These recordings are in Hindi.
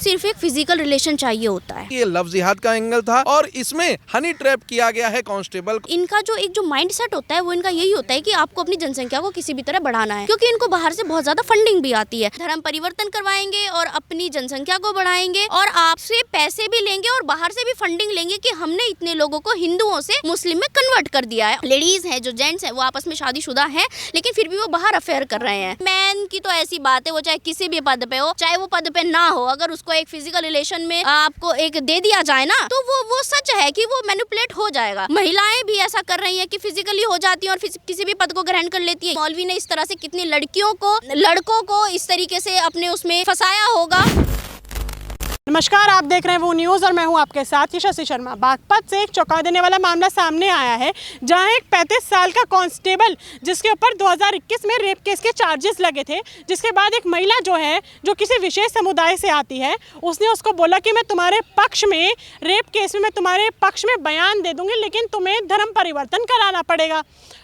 सिर्फ एक फिजिकल रिलेशन चाहिए होता है। ये लव जिहाद का एंगल था और इसमें हनी ट्रैप किया गया है कांस्टेबल। इनका जो एक जो माइंड सेट होता है वो इनका यही होता है कि आपको अपनी जनसंख्या को किसी भी तरह बढ़ाना है, क्योंकि इनको बाहर से बहुत ज्यादा फंडिंग भी आती है। धर्म परिवर्तन करवाएंगे और अपनी जनसंख्या को बढ़ाएंगे और आपसे पैसे भी लेंगे और बाहर से भी फंडिंग लेंगे कि हमने इतने लोगों को हिंदुओं से मुस्लिम में कन्वर्ट कर दिया है। लेडीज हैं, जो जेंट्स हैं, वो आपस में शादीशुदा हैं, लेकिन फिर भी वो बाहर अफेयर कर रहे हैं। मैन की तो ऐसी बात है, वो चाहे किसी भी पद पे हो, चाहे वो पद पे ना हो, अगर उसको एक फिजिकल रिलेशन में आपको एक दे दिया जाए ना, तो वो सच है कि वो मैनिपुलेट हो जाएगा। महिलाएं भी ऐसा कर रही हैं कि फिजिकली हो जाती हैं और किसी भी पद को ग्रहण कर लेती है। मौलवी ने इस तरह से कितनी लड़कों को इस तरीके से अपने उसमें फंसाया होगा। नमस्कार, आप देख रहे हैं वो न्यूज़ और मैं हूं आपके साथ यशस्वी शर्मा। बागपत से एक चौंका देने वाला मामला सामने आया है, जहां एक 35 साल का कांस्टेबल, जिसके ऊपर 2021 में रेप केस के चार्जेस लगे थे, जिसके बाद एक महिला जो किसी विशेष समुदाय से आती है, उसने उसको बोला कि मैं तुम्हारे पक्ष में रेप केस में मैं तुम्हारे पक्ष में बयान दे दूंगी, लेकिन तुम्हें धर्म परिवर्तन कराना पड़ेगा।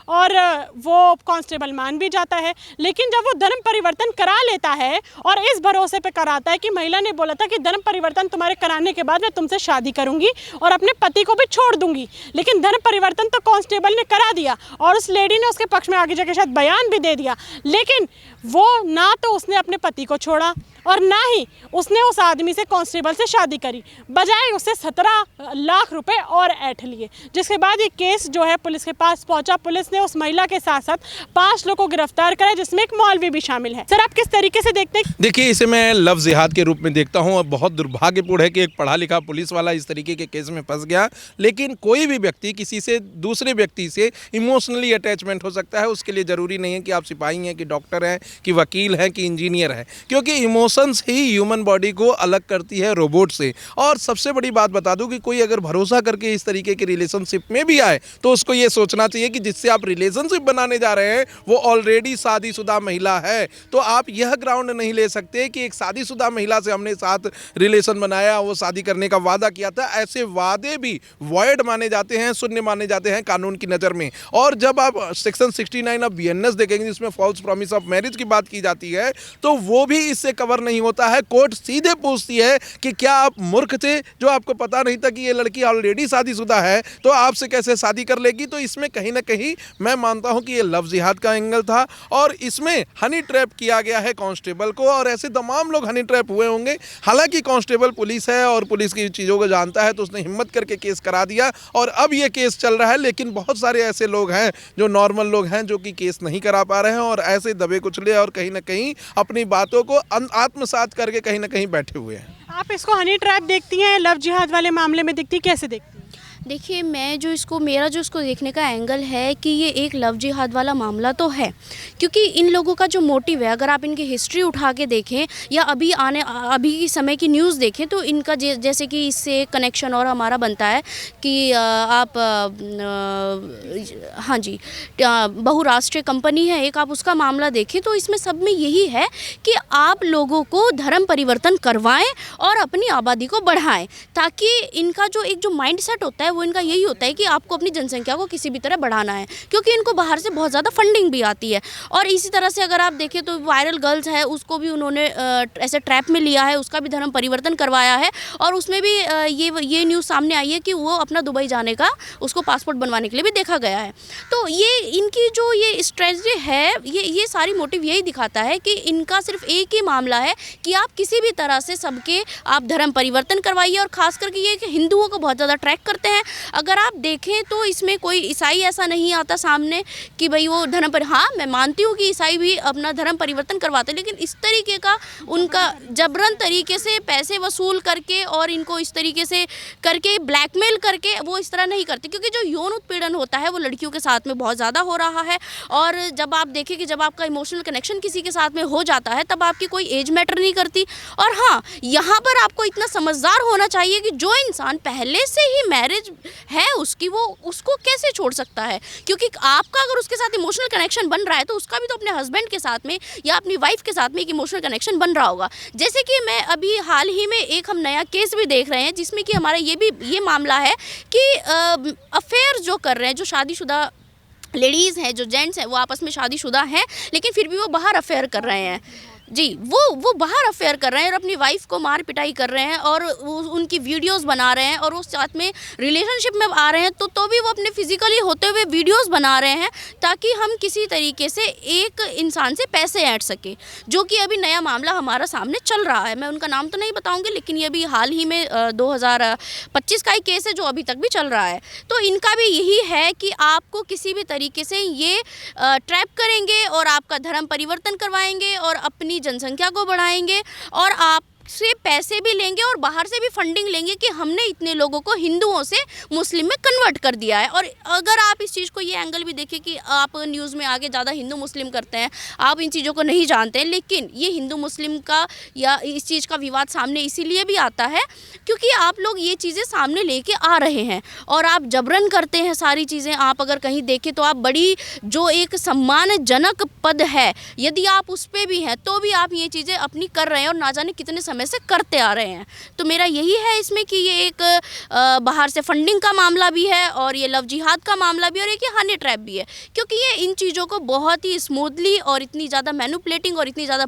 और वो कांस्टेबल मान भी जाता है, लेकिन जब वो धर्म परिवर्तन करा लेता है और इस भरोसे पे कराता है कि महिला ने बोला था कि धर्म परिवर्तन तुम्हारे कराने के बाद मैं तुमसे शादी करूंगी और अपने पति को भी छोड़ दूंगी, लेकिन धर्म परिवर्तन तो कांस्टेबल ने करा दिया और उस लेडी ने उसके पक्ष में आगे जाके शायद बयान भी दे दिया, लेकिन वो ना तो उसने अपने पति को छोड़ा और ना ही उसने उस आदमी से कांस्टेबल से शादी करी, बजाय उससे 17 लाख रुपए और ऐंठ लिए। जिसके बाद ये केस जो है पुलिस के पास पहुंचा। पुलिस ने उस महिला के साथ साथ 5 लोगों को गिरफ्तार करा, जिसमें एक मौलवी भी शामिल है। सर, आप किस तरीके से देखते हैं? देखिए, इसे मैं लव जिहाद के रूप में देखता हूं और बहुत दुर्भाग्यपूर्ण है कि एक पढ़ा लिखा पुलिस वाला इस तरीके के केस में फंस गया। लेकिन कोई भी व्यक्ति किसी से दूसरे व्यक्ति से इमोशनली अटैचमेंट हो सकता है। उसके लिए ज़रूरी नहीं है कि आप सिपाही हैं, कि डॉक्टर हैं, कि वकील हैं, कि इंजीनियर हैं, क्योंकि इमोशंस ही ह्यूमन बॉडी को अलग करती है रोबोट से। और सबसे बड़ी बात बता दूं कि कोई अगर भरोसा करके इस तरीके के रिलेशनशिप में भी आए तो उसको ये सोचना चाहिए कि जिससे आप रिलेशनशिप बनाने जा रहे हैं वो ऑलरेडी शादीशुदा महिला है। तो आप यह ग्राउंड नहीं ले सकते कि एक शादीशुदा महिला से हमने साथ रिलेशन बनाया, वो शादी करने का वादा किया था। ऐसे वादे भी वॉइड माने जाते हैं, शून्य माने जाते हैं कानून की नज़र में। और जब आप सेक्शन 69 ऑफ BNS देखेंगे, जिसमें फॉल्स प्रॉमिस ऑफ मैरिज की बात की जाती है, तो वो भी इससे कवर नहीं होता है। कोर्ट सीधे पूछती है कि क्या आप मूर्ख थे जो आपको पता नहीं था कि ये लड़की ऑलरेडी शादीशुदा है, तो आपसे कैसे शादी कर लेगी। तो इसमें कहीं ना कहीं मैं मानता हूं कि ये लव जिहाद का एंगल था और इसमें हनी ट्रैप किया गया है कांस्टेबल को। और ऐसे तमाम लोग हनी ट्रैप हुए होंगे। हालांकि कांस्टेबल पुलिस है और पुलिस की चीज़ों को जानता है, तो उसने हिम्मत करके केस करा दिया और अब ये केस चल रहा है। लेकिन बहुत सारे ऐसे लोग हैं जो नॉर्मल लोग हैं, जो कि केस नहीं करा पा रहे हैं और ऐसे दबे कुचले और कहीं ना कहीं अपनी बातों को आत्मसात करके कहीं ना कहीं बैठे हुए हैं। आप इसको हनी ट्रैप देखती हैं, लव जिहाद वाले मामले में देखती, कैसे देखती हैं? देखिए, मेरा जो इसको देखने का एंगल है कि ये एक लव जिहाद वाला मामला तो है, क्योंकि इन लोगों का जो मोटिव है, अगर आप इनकी हिस्ट्री उठा के देखें या अभी की समय की न्यूज़ देखें, तो इनका जैसे कि इससे कनेक्शन और हमारा बनता है कि आप हाँ जी, बहुराष्ट्रीय कंपनी है एक, आप उसका मामला देखें तो इसमें सब में यही है कि आप लोगों को धर्म परिवर्तन करवाएं और अपनी आबादी को बढ़ाएं, ताकि इनका जो एक जो माइंड सेट होता है वो इनका यही होता है कि आपको अपनी जनसंख्या को किसी भी तरह बढ़ाना है, क्योंकि इनको बाहर से बहुत ज़्यादा फंडिंग भी आती है। और इसी तरह से अगर आप देखें तो वायरल गर्ल्स है, उसको भी उन्होंने ऐसे ट्रैप में लिया है, उसका भी धर्म परिवर्तन करवाया है और उसमें भी ये न्यूज़ सामने आई है कि वो अपना दुबई जाने का उसको पासपोर्ट बनवाने के लिए भी देखा गया है। तो ये इनकी जो ये स्ट्रेटजी है, ये सारी मोटिव यही दिखाता है कि इनका सिर्फ एक ही मामला है कि आप किसी भी तरह से सबके आप धर्म परिवर्तन करवाइए। और ख़ास करके ये कि हिंदुओं को बहुत ज़्यादा ट्रैक करते हैं। अगर आप देखें तो इसमें कोई ईसाई ऐसा नहीं आता सामने कि भाई वो धर्म पर, हाँ मैं मानती हूँ कि ईसाई भी अपना धर्म परिवर्तन करवाते हैं, लेकिन इस तरीके का उनका जबरन तरीके से पैसे वसूल करके और इनको इस तरीके से करके ब्लैकमेल करके वो इस तरह नहीं करते, क्योंकि जो यौन उत्पीड़न होता है वो लड़कियों के साथ में बहुत ज़्यादा हो रहा है। और जब आप देखें कि जब आपका इमोशनल कनेक्शन किसी के साथ में हो जाता है, तब आपकी कोई एज मैटर नहीं करती। और हाँ, यहाँ पर आपको इतना समझदार होना चाहिए कि जो इंसान पहले से ही मैरिज है उसकी, वो उसको कैसे छोड़ सकता है, क्योंकि आपका अगर उसके साथ इमोशनल कनेक्शन बन रहा है तो उसका भी तो अपने हस्बैंड के साथ में या अपनी वाइफ के साथ में एक इमोशनल कनेक्शन बन रहा होगा। जैसे कि मैं अभी हाल ही में एक हम नया केस भी देख रहे हैं, जिसमें कि हमारा ये मामला है कि अफेयर जो कर रहे हैं, जो शादीशुदा लेडीज़ हैं, जो जेंट्स हैं, वो आपस में शादीशुदा हैं, लेकिन फिर भी वो बाहर अफेयर कर रहे हैं। जी, वो बाहर अफेयर कर रहे हैं और अपनी वाइफ को मार पिटाई कर रहे हैं और उनकी वीडियोस बना रहे हैं और उस साथ में रिलेशनशिप में आ रहे हैं तो भी वो अपने फिजिकली होते हुए वीडियोस बना रहे हैं ताकि हम किसी तरीके से एक इंसान से पैसे ऐंठ सके, जो कि अभी नया मामला हमारा सामने चल रहा है। मैं उनका नाम तो नहीं बताऊंगी, लेकिन ये अभी हाल ही में 2025 का ही केस है जो अभी तक भी चल रहा है। तो इनका भी यही है कि आपको किसी भी तरीके से ये ट्रैप करेंगे और आपका धर्म परिवर्तन करवाएंगे और अपनी जनसंख्या को बढ़ाएंगे और आप से पैसे भी लेंगे और बाहर से भी फंडिंग लेंगे कि हमने इतने लोगों को हिंदुओं से मुस्लिम में कन्वर्ट कर दिया है। और अगर आप इस चीज़ को ये एंगल भी देखें कि आप न्यूज़ में आगे ज़्यादा हिंदू मुस्लिम करते हैं, आप इन चीज़ों को नहीं जानते हैं, लेकिन ये हिंदू मुस्लिम का या इस चीज़ का विवाद सामने इसीलिए भी आता है क्योंकि आप लोग ये चीज़ें सामने लेके आ रहे हैं और आप जबरन करते हैं सारी चीज़ें। आप अगर कहीं देखें तो आप बड़ी जो एक सम्मानजनक पद है, यदि आप उस पर भी हैं तो भी आप ये चीज़ें अपनी कर रहे हैं और ना जाने कितने समय से करते आ रहे हैं। तो मेरा यही है इसमें कि ये एक बाहर से फंडिंग का मामला भी है और ये लव जिहाद का मामला भी और एक ये हनी ट्रैप भी है, क्योंकि ये इन चीज़ों को बहुत ही स्मूथली और इतनी ज़्यादा मैनिपुलेटिंग और इतनी ज़्यादा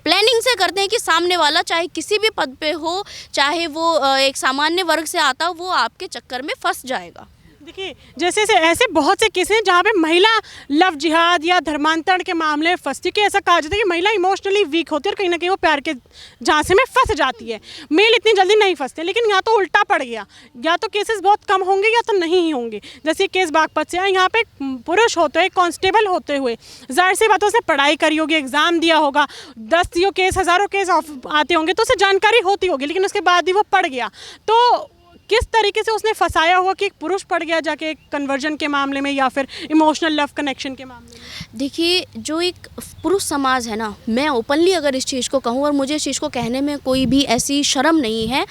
प्लानिंग से करते हैं कि सामने वाला चाहे किसी भी पद पे हो, चाहे वो एक सामान्य वर्ग से आता हो, वो आपके चक्कर में फंस जाएगा। देखिए, जैसे ऐसे बहुत से केस हैं जहाँ पे महिला लव जिहाद या धर्मांतरण के मामले में फंसती है कि ऐसा कहा जाता है कि महिला इमोशनली वीक होती है और कहीं ना कहीं वो प्यार के झांसे में फंस जाती है। मेल इतनी जल्दी नहीं फंसते, लेकिन यहाँ तो उल्टा पड़ गया, या तो केसेस बहुत कम होंगे या तो नहीं ही होंगे। जैसे केस बागपत से है, यहाँ पे पुरुष होते हुए, कांस्टेबल होते हुए, जाहिर सी बातों से पढ़ाई करी होगी, एग्ज़ाम दिया होगा, 10 केस, हज़ारों केस आते होंगे तो उसे जानकारी होती होगी, लेकिन उसके बाद ही वो पड़ गया। तो किस तरीके से उसने फंसाया हुआ कि एक पुरुष पड़ गया जाके कन्वर्जन के मामले में या फिर इमोशनल लव कनेक्शन के मामले में? देखिए, जो एक पुरुष समाज है ना, मैं ओपनली अगर इस चीज़ को कहूँ और मुझे इस चीज़ को कहने में कोई भी ऐसी शर्म नहीं है,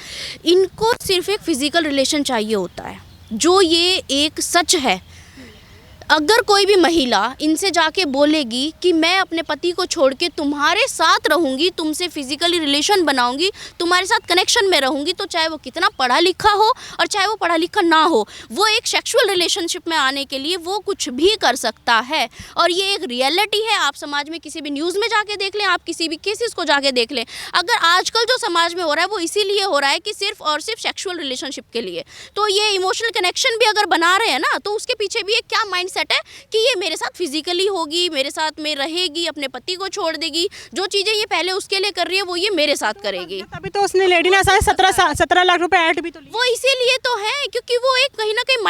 इनको सिर्फ एक फ़िज़िकल रिलेशन चाहिए होता है, जो ये एक सच है। अगर कोई भी महिला इनसे जाके बोलेगी कि मैं अपने पति को छोड़ के तुम्हारे साथ रहूँगी, तुमसे फिजिकली रिलेशन बनाऊँगी, तुम्हारे साथ कनेक्शन में रहूँगी, तो चाहे वो कितना पढ़ा लिखा हो और चाहे वो पढ़ा लिखा ना हो, वो एक सेक्सुअल रिलेशनशिप में आने के लिए वो कुछ भी कर सकता है। और ये एक रियलिटी है। आप समाज में किसी भी न्यूज़ में जाके देख लें, आप किसी भी केसेस को जाके देख लें। अगर आजकल जो समाज में हो रहा है वो इसीलिए हो रहा है कि सिर्फ और सिर्फ सेक्सुअल रिलेशनशिप के लिए। तो ये इमोशनल कनेक्शन भी अगर बना रहे हैं ना, तो उसके पीछे भी एक क्या माइंड सेट है कि ये मेरे साथ फिजिकली होगी, मेरे साथ में रहेगी, अपने पति को छोड़ देगी, जो चीज़ें ये पहले उसके लिए कर रही है वो ये मेरे साथ करेगी। तभी तो उसने लेडी ने 17 लाख रुपए ऐड भी तो लिए। वो इसीलिए तो है क्योंकि वो एक कहीं ना कहीं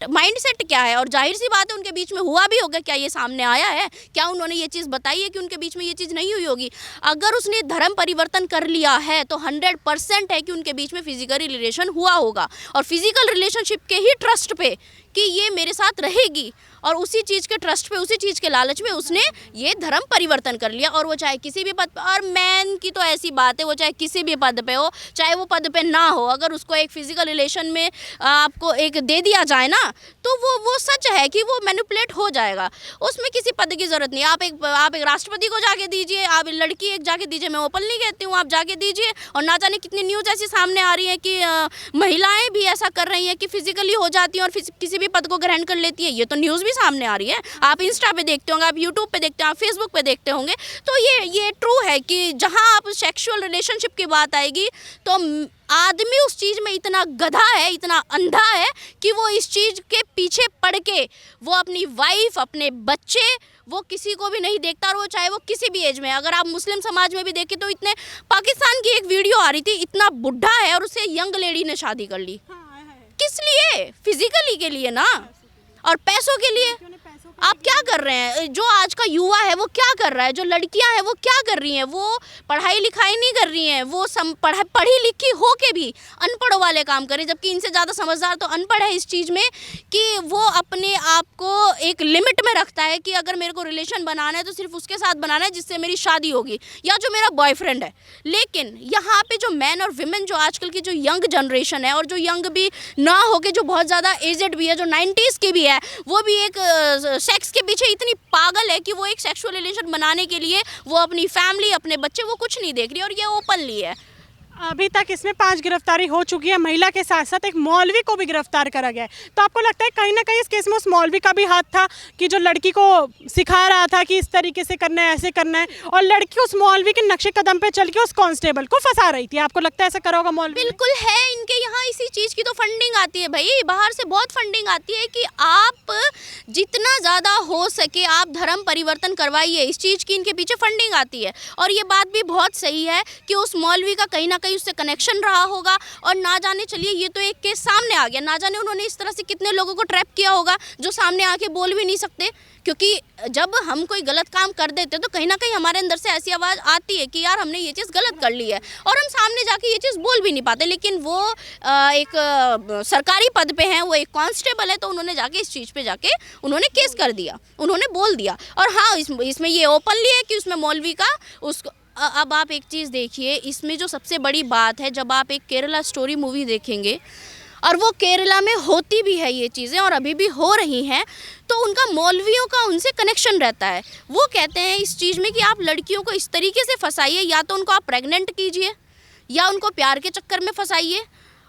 माइंडसेट क्या है, और जाहिर सी बात है उनके बीच में हुआ भी होगा। क्या ये सामने आया है? क्या उन्होंने ये चीज़ बताई है कि उनके बीच में ये चीज़ नहीं हुई होगी? अगर उसने धर्म परिवर्तन कर लिया है तो 100% है कि उनके बीच में फिजिकल रिलेशन हुआ होगा, और फिजिकल रिलेशनशिप के ही ट्रस्ट पे कि ये मेरे साथ रहेगी, और उसी चीज़ के ट्रस्ट पे, उसी चीज़ के लालच में उसने ये धर्म परिवर्तन कर लिया। और वो चाहे किसी भी पद पे, और मैन की तो ऐसी बात है, वो चाहे किसी भी पद पे हो, चाहे वो पद पे ना हो, अगर उसको एक फिजिकल रिलेशन में आपको एक दे दिया जाए ना, तो वो सच है कि वो मैनिपुलेट हो जाएगा। उसमें किसी पद की ज़रूरत नहीं। आप एक राष्ट्रपति को जाके दीजिए, आप लड़की एक जाके दीजिए, मैं ओपनली कहती हूँ, आप जाके दीजिए। और ना जाने कितनी न्यूज़ ऐसी सामने आ रही है कि महिलाएँ भी ऐसा कर रही हैं कि फिजिकली हो जाती हैं और किसी भी पद को ग्रहण कर लेती है। ये तो न्यूज़ भी सामने आ रही है, आप इंस्टा पे देखते होंगे, आप यूट्यूब पे देखते हैं, आप फेसबुक पे देखते होंगे। तो ये ट्रू है कि जहां आप सेक्सुअल रिलेशनशिप की बात आएगी तो आदमी उस चीज़ में इतना गधा है, इतना अंधा है कि वो इस चीज़ के पीछे पड़ के वो अपनी वाइफ, अपने बच्चे, वो किसी को भी नहीं देखता। और वो चाहे वो किसी भी एज में, अगर आप मुस्लिम समाज में भी देखें तो इतने, पाकिस्तान की एक वीडियो आ रही थी, इतना बुढ़ा है और उससे यंग लेडी ने शादी कर ली। किस लिए? फिजिकली के लिए ना, और पैसों के लिए। आप क्या कर रहे हैं? जो आज का युवा है वो क्या कर रहा है? जो लड़कियां हैं वो क्या कर रही हैं? वो पढ़ाई लिखाई नहीं कर रही हैं, वो पढ़ी लिखी हो के भी अनपढ़ों वाले काम कर रही है। जबकि इनसे ज़्यादा समझदार तो अनपढ़ है इस चीज़ में कि वो अपने आप को एक लिमिट में रखता है कि अगर मेरे को रिलेशन बनाना है तो सिर्फ उसके साथ बनाना है जिससे मेरी शादी होगी, या जो मेरा बॉयफ्रेंड है। लेकिन यहाँ पे जो मैन और विमेन, जो आजकल की जो यंग जनरेशन है, और जो यंग भी ना हो के जो बहुत ज़्यादा एजेड भी है, जो 90s की भी है, वो भी एक सेक्स के पीछे इतनी पागल है कि वो एक सेक्सुअल रिलेशन बनाने के लिए वो अपनी फैमिली, अपने बच्चे, वो कुछ नहीं देख रही, और ये ओपनली है। अभी तक इसमें 5 गिरफ्तारी हो चुकी है। महिला के साथ साथ एक मौलवी को भी गिरफ्तार करा गया है। तो आपको लगता है कहीं ना कहीं इस केस में उस मौलवी का भी हाथ था कि जो लड़की को सिखा रहा था कि इस तरीके से करना है, ऐसे करना है, और लड़की उस मौलवी के नक्शे कदम पे चल के उस कांस्टेबल को फंसा रही थी? आपको लगता है ऐसा करा होगा मौलवी? बिल्कुल है, इनके यहाँ इसी चीज़ की तो फंडिंग आती है भाई, बाहर से बहुत फंडिंग आती है कि आप जितना ज़्यादा हो सके आप धर्म परिवर्तन करवाइए, इस चीज़ की इनके पीछे फंडिंग आती है। और ये बात भी बहुत सही है कि उस मौलवी का कहीं ना कहीं उससे कनेक्शन रहा होगा, और ना जाने, चलिए ये तो एक केस सामने आ गया, ना जाने उन्होंने इस तरह से कितने लोगों को ट्रैप किया होगा जो सामने आके बोल भी नहीं सकते। क्योंकि जब हम कोई गलत काम कर देते तो कहीं ना कहीं हमारे अंदर से ऐसी आवाज़ आती है कि यार हमने ये चीज़ गलत कर ली है, और हम सामने जाके ये चीज़ बोल भी नहीं पाते। लेकिन वो एक सरकारी पद पे हैं, वो एक कांस्टेबल है, तो उन्होंने जाके इस चीज़ पे जाके उन्होंने केस कर दिया, उन्होंने बोल दिया। और हाँ, इसमें ये ओपनली है कि उसमें मौलवी का उसको अब आप एक चीज़ देखिए, इसमें जो सबसे बड़ी बात है, जब आप एक केरला स्टोरी मूवी देखेंगे और वो केरला में होती भी है ये चीज़ें और अभी भी हो रही हैं, तो उनका मौलवियों का उनसे कनेक्शन रहता है। वो कहते हैं इस चीज़ में कि आप लड़कियों को इस तरीके से फंसाइए, या तो उनको आप प्रेग्नेंट कीजिए या उनको प्यार के चक्कर में फंसाइए,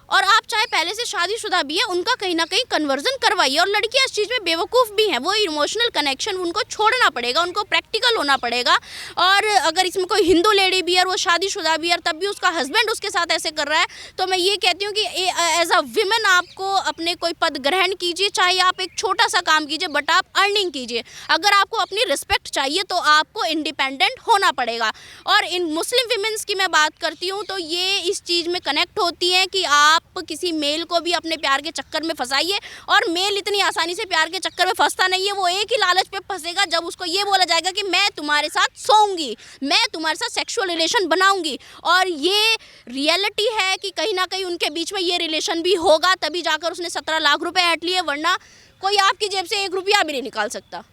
और आप चाहे पहले से शादीशुदा भी है, उनका कहीं ना कहीं कन्वर्जन करवाइए। और लड़कियां इस चीज़ में बेवकूफ़ भी हैं, वो इमोशनल कनेक्शन उनको छोड़ना पड़ेगा, उनको प्रैक्टिकल होना पड़ेगा। और अगर इसमें कोई हिंदू लेडी भी है और वो शादीशुदा भी है, तब भी उसका हस्बैंड उसके साथ ऐसे कर रहा है, तो मैं ये कहती हूँ कि एज अ विमेन आपको अपने कोई पद ग्रहण कीजिए, चाहे आप एक छोटा सा काम कीजिए, बट आप अर्निंग कीजिए। अगर आपको अपनी रिस्पेक्ट चाहिए तो आपको इंडिपेंडेंट होना पड़ेगा। और इन मुस्लिम विमेंस की मैं बात करती हूँ तो ये इस चीज़ में कनेक्ट होती हैं कि आप किसी मेल को भी अपने प्यार के चक्कर में फंसाइए, और मेल इतनी आसानी से प्यार के चक्कर में फंसता नहीं है। वो एक ही लालच पे फंसेगा जब उसको ये बोला जाएगा कि मैं तुम्हारे साथ सोऊंगी, मैं तुम्हारे साथ सेक्सुअल रिलेशन बनाऊंगी। और ये रियलिटी है कि कहीं ना कहीं उनके बीच में ये रिलेशन भी होगा, तभी जाकर उसने 17 लाख रुपए ऐंठ लिए, वरना कोई आपकी जेब से 1 रुपया भी नहीं निकाल सकता।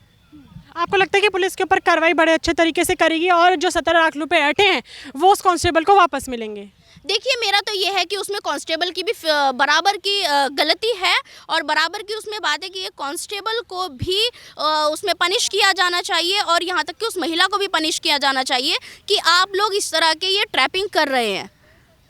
आपको लगता है कि पुलिस के ऊपर कार्रवाई बड़े अच्छे तरीके से करेगी और जो 17 लाख रुपए ऐंठे हैं वो उस कांस्टेबल को वापस मिलेंगे? देखिए, मेरा तो ये है कि उसमें कांस्टेबल की भी बराबर की गलती है, और बराबर की उसमें बात है कि ये कांस्टेबल को भी उसमें पनिश किया जाना चाहिए, और यहाँ तक कि उस महिला को भी पनिश किया जाना चाहिए कि आप लोग इस तरह के ये ट्रैपिंग कर रहे हैं।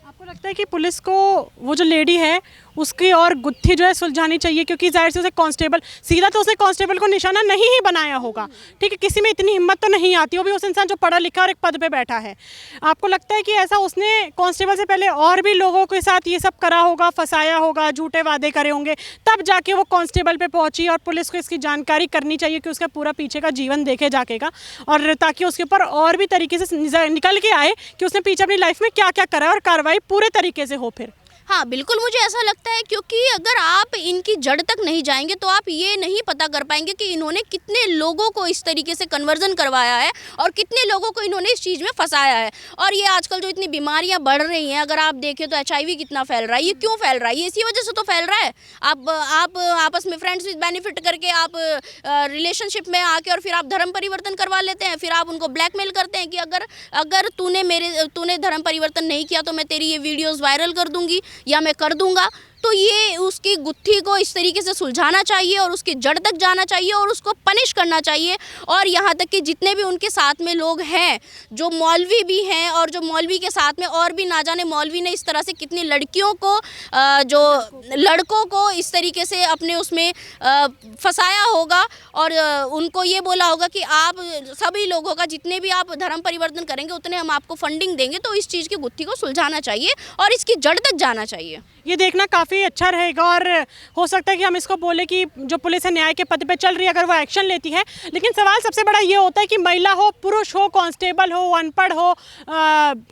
आपको लगता है कि पुलिस को वो जो लेडी है उसकी और गुत्थी जो है सुलझानी चाहिए? क्योंकि जाहिर से उसे कांस्टेबल, सीधा तो उसने कांस्टेबल को निशाना नहीं ही बनाया होगा, ठीक है, किसी में इतनी हिम्मत तो नहीं आती, वो भी उस इंसान जो पढ़ा लिखा और एक पद पे बैठा है। आपको लगता है कि ऐसा उसने कांस्टेबल से पहले और भी लोगों के साथ ये सब करा होगा, फंसाया होगा, झूठे वादे करे होंगे, तब जाके वो कांस्टेबल पे पहुंची? और पुलिस को इसकी जानकारी करनी चाहिए कि उसका पूरा पीछे का जीवन देखे जाकेगा, और ताकि उसके ऊपर और भी तरीके से निकल के आए कि उसने पीछे अपनी लाइफ में क्या क्या करा, और कार्रवाई पूरे तरीके से हो फिर। हाँ, बिल्कुल मुझे ऐसा लगता है, क्योंकि अगर आप इनकी जड़ तक नहीं जाएंगे तो आप ये नहीं पता कर पाएंगे कि इन्होंने कितने लोगों को इस तरीके से कन्वर्जन करवाया है और कितने लोगों को इन्होंने इस चीज़ में फंसाया है। और ये आजकल जो इतनी बीमारियां बढ़ रही हैं, अगर आप देखें तो HIV कितना फैल रहा है, ये क्यों फैल रहा है? ये इसी वजह से तो फैल रहा है। आप आपस में फ्रेंड्स विद बेनिफिट करके आप रिलेशनशिप में आके और फिर आप धर्म परिवर्तन करवा लेते हैं, फिर आप उनको ब्लैकमेल करते हैं कि अगर तूने धर्म परिवर्तन नहीं किया तो मैं तेरी ये वीडियोज़ वायरल कर दूँगी या मैं कर दूंगा। तो ये उसकी गुत्थी को इस तरीके से सुलझाना चाहिए और उसकी जड़ तक जाना चाहिए और उसको पनिश करना चाहिए। और यहाँ तक कि जितने भी उनके साथ में लोग हैं, जो मौलवी भी हैं, और जो मौलवी के साथ में और भी ना जाने मौलवी ने इस तरह से कितनी लड़कियों को जो लड़कों को इस तरीके से अपने उसमें फंसाया होगा, और उनको ये बोला होगा कि आप सभी लोगों का जितने भी आप धर्म परिवर्तन करेंगे उतने हम आपको फंडिंग देंगे। तो इस चीज़ की गुत्थी को सुलझाना चाहिए और इसकी जड़ तक जाना चाहिए। ये देखना काफ़ी अच्छा रहेगा, और हो सकता है कि हम इसको बोले कि जो पुलिस है न्याय के पद पे चल रही है, अगर वो एक्शन लेती है। लेकिन सवाल सबसे बड़ा ये होता है कि महिला हो, पुरुष हो, कांस्टेबल हो, अनपढ़ हो,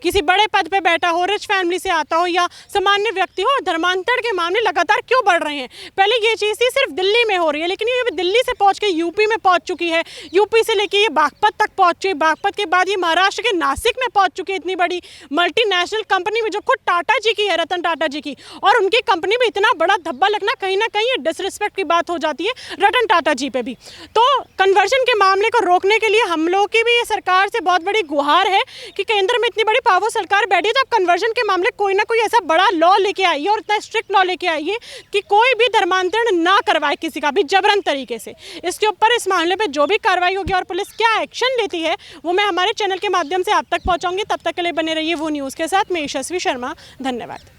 किसी बड़े पद पे बैठा हो, रिच फैमिली से आता हो, या सामान्य व्यक्ति हो, धर्मांतरण के मामले लगातार क्यों बढ़ रहे हैं? पहले ये चीज़ थी सिर्फ दिल्ली में हो रही है, लेकिन ये दिल्ली से पहुँच के यूपी में पहुँच चुकी है, यूपी से लेके ये बागपत तक पहुँच चुकी है, बागपत के बाद ये महाराष्ट्र के नासिक में पहुँच चुकी है, इतनी बड़ी मल्टीनेशनल कंपनी में जो खुद टाटा जी की है, रतन टाटा जी की। और उनकी कंपनी में इतना बड़ा धब्बा लगना कहीं ना कहीं डिसरिस्पेक्ट की बात हो जाती है रतन टाटा जी पे भी। तो कन्वर्जन के मामले को रोकने के लिए हम लोगों की भी ये सरकार से बहुत बड़ी गुहार है कि केंद्र में इतनी बड़ी पावर सरकार बैठी है, तो आप कन्वर्जन के मामले कोई ना कोई ऐसा बड़ा लॉ लेके आइए और इतना स्ट्रिक्ट लॉ लेके आइए कि कोई भी धर्मांतरण ना करवाए किसी का भी जबरन तरीके से। इसके ऊपर इस मामले पे जो भी कार्रवाई होगी और पुलिस क्या एक्शन लेती है वो मैं हमारे चैनल के माध्यम से आप तक पहुंचाऊंगी। तब तक के लिए बने रहिए वो न्यूज़ के साथ। मैं यशस्वी शर्मा, धन्यवाद।